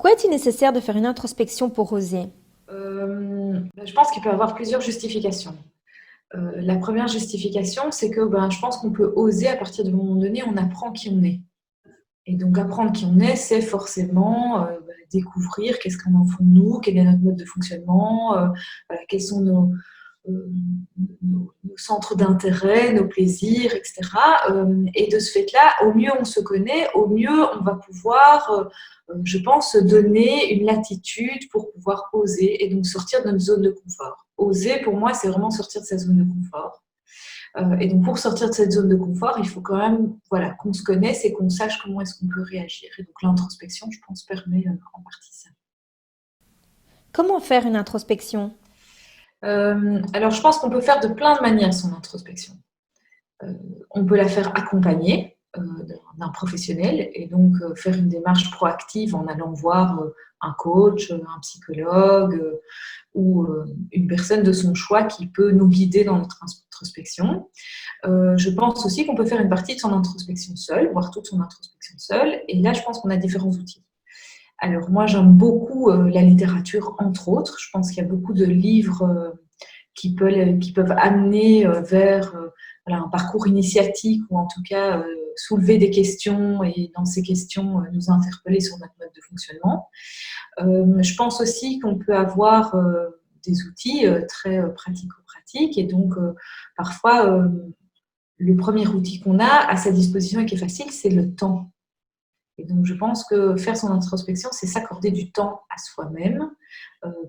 Pourquoi est-il nécessaire de faire une introspection pour oser? Je pense qu'il peut y avoir plusieurs justifications. La première justification, c'est que je pense qu'on peut oser à partir du moment donné, on apprend qui on est. Et donc apprendre qui on est, c'est forcément découvrir qu'est-ce qu'on en fond de nous, quel est notre mode de fonctionnement, voilà, quels sont nos centres d'intérêt, nos plaisirs, etc. Et de ce fait-là, au mieux on se connaît, au mieux on va pouvoir, je pense, se donner une latitude pour pouvoir oser et donc sortir de notre zone de confort. Oser, pour moi, c'est vraiment sortir de sa zone de confort. Et donc, pour sortir de cette zone de confort, il faut quand même qu'on se connaisse et qu'on sache comment est-ce qu'on peut réagir. Et donc, l'introspection, je pense, permet en partie ça. Comment faire une introspection? Alors, je pense qu'on peut faire de plein de manières son introspection. Euh, on peut la faire accompagner d'un professionnel et donc faire une démarche proactive en allant voir un coach, un psychologue ou une personne de son choix qui peut nous guider dans notre introspection. Je pense aussi qu'on peut faire une partie de son introspection seule, voire toute son introspection seule. Et là, je pense qu'on a différents outils. Alors, moi, j'aime beaucoup la littérature, entre autres. Je pense qu'il y a beaucoup de livres qui peuvent amener vers voilà, un parcours initiatique ou en tout cas soulever des questions et dans ces questions nous interpeller sur notre mode de fonctionnement. Je pense aussi qu'on peut avoir des outils très pratico-pratiques et donc parfois le premier outil qu'on a à sa disposition et qui est facile, c'est le temps. Et donc, je pense que faire son introspection, c'est s'accorder du temps à soi-même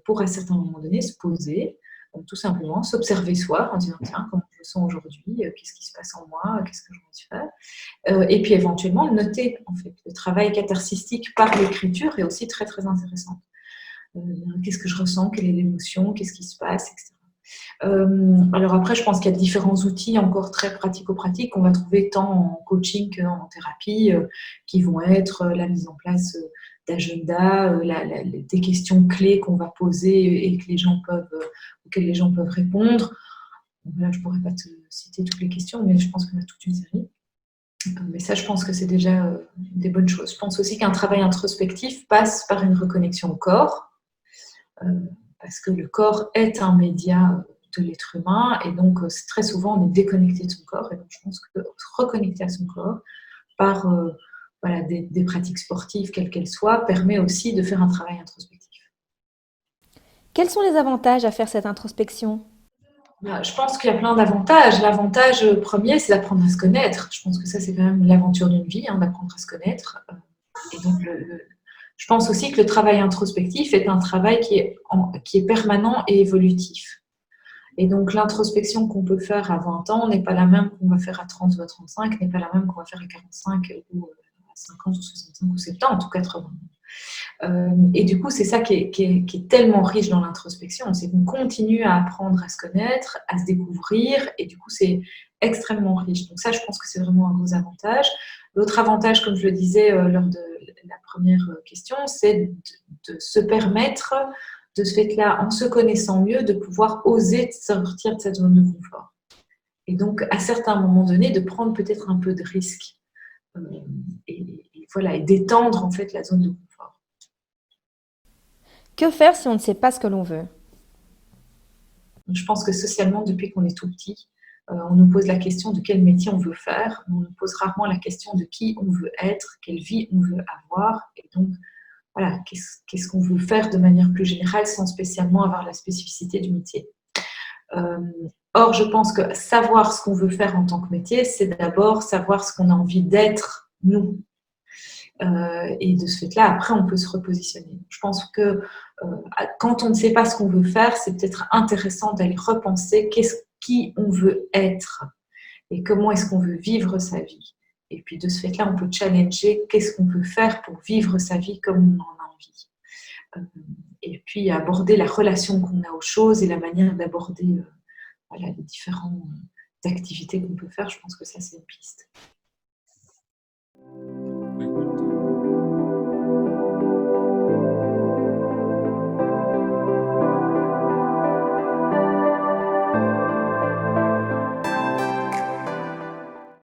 pour, à un certain moment donné, se poser, tout simplement, s'observer soi en disant, tiens, comment je me sens aujourd'hui, qu'est-ce qui se passe en moi, qu'est-ce que je veux faire. Et puis, éventuellement, noter, en fait. Le travail catharsistique par l'écriture est aussi très, très intéressant. Qu'est-ce que je ressens, quelle est l'émotion, qu'est-ce qui se passe, etc. Alors après, je pense qu'il y a différents outils encore très pratico-pratiques qu'on va trouver tant en coaching qu'en thérapie, qui vont être la mise en place d'agenda, des questions clés qu'on va poser et que auxquelles les gens peuvent répondre. Donc là, je ne pourrais pas te citer toutes les questions, mais je pense qu'on a toute une série. Mais ça, je pense que c'est déjà des bonnes choses. Je pense aussi qu'un travail introspectif passe par une reconnexion au corps, parce que le corps est un média de l'être humain et donc très souvent on est déconnecté de son corps et donc je pense que se reconnecter à son corps par voilà, des pratiques sportives quelles qu'elles soient permet aussi de faire un travail introspectif. Quels sont les avantages à faire cette introspection? Je pense qu'il y a plein d'avantages. L'avantage premier, c'est d'apprendre à se connaître. Je pense que ça, c'est quand même l'aventure d'une vie, hein, d'apprendre à se connaître. Et donc, je pense aussi que le travail introspectif est un travail qui est permanent et évolutif. Et donc, l'introspection qu'on peut faire à 20 ans n'est pas la même qu'on va faire à 30 ou à 35, n'est pas la même qu'on va faire à 45 ou à 50 ou 65 ou 70 ou 80. Et du coup, c'est ça qui est tellement riche dans l'introspection, c'est qu'on continue à apprendre à se connaître, à se découvrir, et du coup, c'est extrêmement riche. Donc ça, je pense que c'est vraiment un gros avantage. L'autre avantage, comme je le disais lors de la première question, c'est de se permettre, de ce fait-là, en se connaissant mieux, de pouvoir oser sortir de cette zone de confort. Et donc, à certains moments donnés, de prendre peut-être un peu de risque. Euh, voilà, et d'étendre en fait la zone de confort. Que faire si on ne sait pas ce que l'on veut? Je pense que socialement, depuis qu'on est tout petit, on nous pose la question de quel métier on veut faire. On nous pose rarement la question de qui on veut être, quelle vie on veut avoir. Et donc, voilà, qu'est-ce qu'on veut faire de manière plus générale sans spécialement avoir la spécificité du métier. Euh, Or, je pense que savoir ce qu'on veut faire en tant que métier, c'est d'abord savoir ce qu'on a envie d'être, nous. Et de ce fait-là, après, on peut se repositionner. Je pense que quand on ne sait pas ce qu'on veut faire, c'est peut-être intéressant d'aller repenser qui on veut être et comment est-ce qu'on veut vivre sa vie. Et puis de ce fait-là, on peut challenger qu'est-ce qu'on peut faire pour vivre sa vie comme on en a envie. Et puis aborder la relation qu'on a aux choses et la manière d'aborder voilà, les différentes activités qu'on peut faire. Je pense que ça, c'est une piste.